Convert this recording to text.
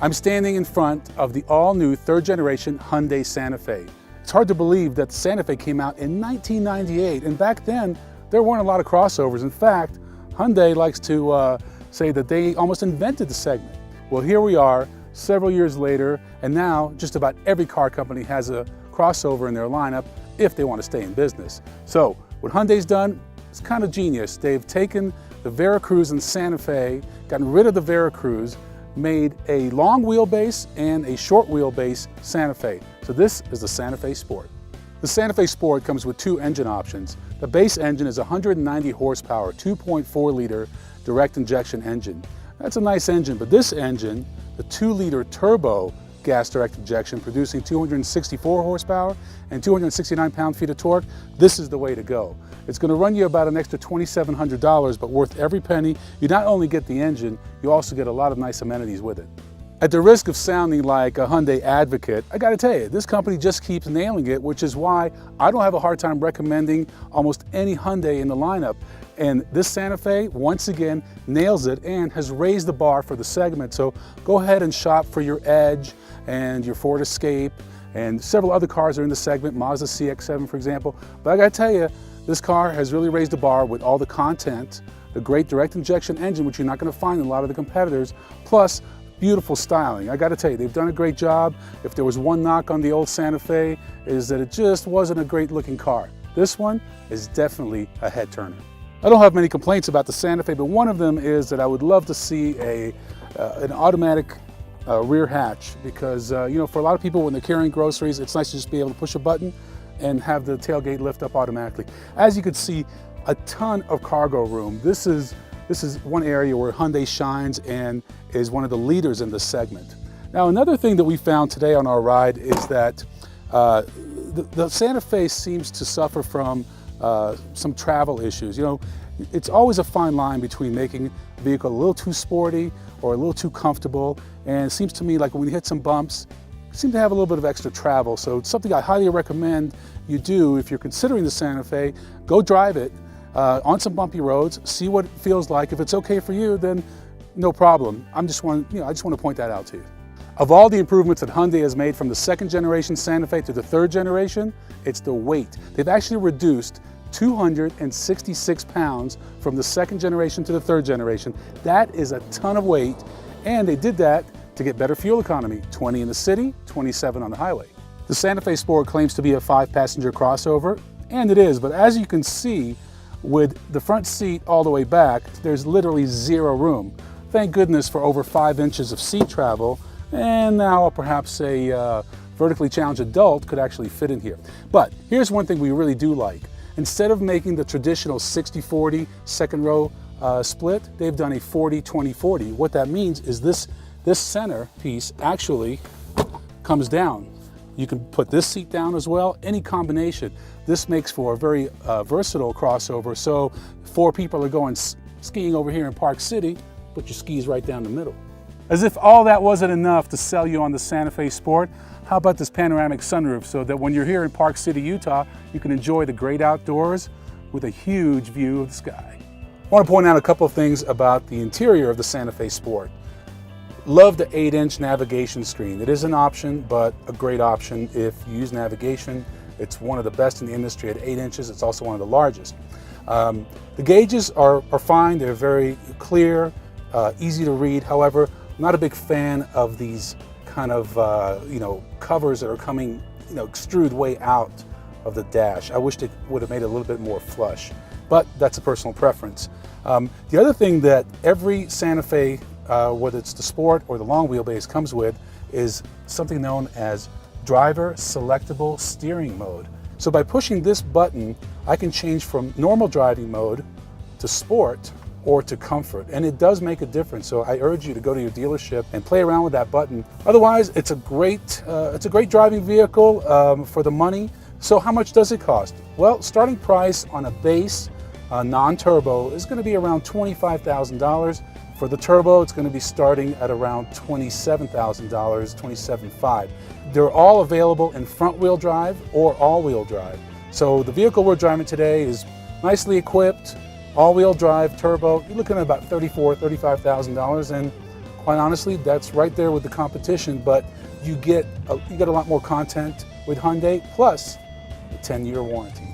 I'm standing in front of the all-new third generation Hyundai Santa Fe. It's hard to believe that the Santa Fe came out in 1998, and back then there weren't a lot of crossovers. In fact, Hyundai likes to say that they almost invented the segment. Well, here we are several years later, and now just about every car company has a crossover in their lineup if they want to stay in business. So what Hyundai's done is kind of genius. They've taken the Veracruz and Santa Fe, gotten rid of the Veracruz, made a long wheelbase and a short wheelbase Santa Fe. So this is the Santa Fe Sport. The Santa Fe Sport comes with two engine options. The base engine is 190 horsepower, 2.4 liter direct injection engine. That's a nice engine, but this engine, the 2-liter turbo gas direct injection producing 264 horsepower and 269 pound-feet of torque, this is the way to go. It's going to run you about an extra $2,700, but worth every penny. You not only get the engine, you also get a lot of nice amenities with it. At the risk of sounding like a Hyundai advocate, I gotta tell you, this company just keeps nailing it, which is why I don't have a hard time recommending almost any Hyundai in the lineup. And this Santa Fe, once again, nails it and has raised the bar for the segment. So go ahead and shop for your Edge and your Ford Escape, and several other cars are in the segment, Mazda CX-7 for example. But I gotta tell you, this car has really raised the bar with all the content, the great direct injection engine, which you're not gonna find in a lot of the competitors, plus beautiful styling. I gotta tell you, they've done a great job. If there was one knock on the old Santa Fe, is that it just wasn't a great looking car. This one is definitely a head turner. I don't have many complaints about the Santa Fe, but one of them is that I would love to see an automatic rear hatch, because you know, for a lot of people when they're carrying groceries, it's nice to just be able to push a button and have the tailgate lift up automatically. As you can see, a ton of cargo room. This is one area where Hyundai shines and is one of the leaders in this segment. Now, another thing that we found today on our ride is that the Santa Fe seems to suffer from some travel issues. You know, it's always a fine line between making a vehicle a little too sporty or a little too comfortable, and it seems to me like when you hit some bumps, you seem to have a little bit of extra travel. So it's something I highly recommend you do if you're considering the Santa Fe. Go drive it on some bumpy roads, see what it feels like. If it's okay for you, then no problem. I just want to point that out to you. Of all the improvements that Hyundai has made from the second generation Santa Fe to the third generation, it's the weight. They've actually reduced 266 pounds from the second generation to the third generation. That is a ton of weight, and they did that to get better fuel economy, 20 in the city, 27 on the highway. The Santa Fe Sport claims to be a 5-passenger crossover, and it is, but as you can see, with the front seat all the way back, there's literally zero room. Thank goodness for over 5 inches of seat travel, and now perhaps a vertically challenged adult could actually fit in here. But here's one thing we really do like. Instead of making the traditional 60-40 second row split, they've done a 40-20-40. What that means is this center piece actually comes down. You can put this seat down as well, any combination. This makes for a very versatile crossover. So 4 people are going skiing over here in Park City, put your skis right down the middle. As if all that wasn't enough to sell you on the Santa Fe Sport, how about this panoramic sunroof so that when you're here in Park City, Utah, you can enjoy the great outdoors with a huge view of the sky. I want to point out a couple of things about the interior of the Santa Fe Sport. Love the 8-inch navigation screen. It is an option, but a great option if you use navigation. It's one of the best in the industry at 8 inches. It's also one of the largest. The gauges are fine. They're very clear, easy to read. However, I'm not a big fan of these kind of covers that are coming extrude way out of the dash. I wish they would have made it a little bit more flush, but that's a personal preference. The other thing that every Santa Fe, whether it's the Sport or the long wheelbase, comes with is something known as driver selectable steering mode. So by pushing this button, I can change from normal driving mode to Sport or to comfort, and it does make a difference. So I urge you to go to your dealership and play around with that button. Otherwise, it's a great driving vehicle for the money. So how much does it cost? Well, starting price on a base non-turbo is going to be around $25,000. For the turbo, it's going to be starting at around $27,000, $27,500. They're all available in front-wheel drive or all-wheel drive. So the vehicle we're driving today is nicely equipped, all-wheel drive, turbo. You're looking at about $34,000, $35,000, and Quite honestly, that's right there with the competition, but you get a lot more content with Hyundai, plus a 10-year warranty.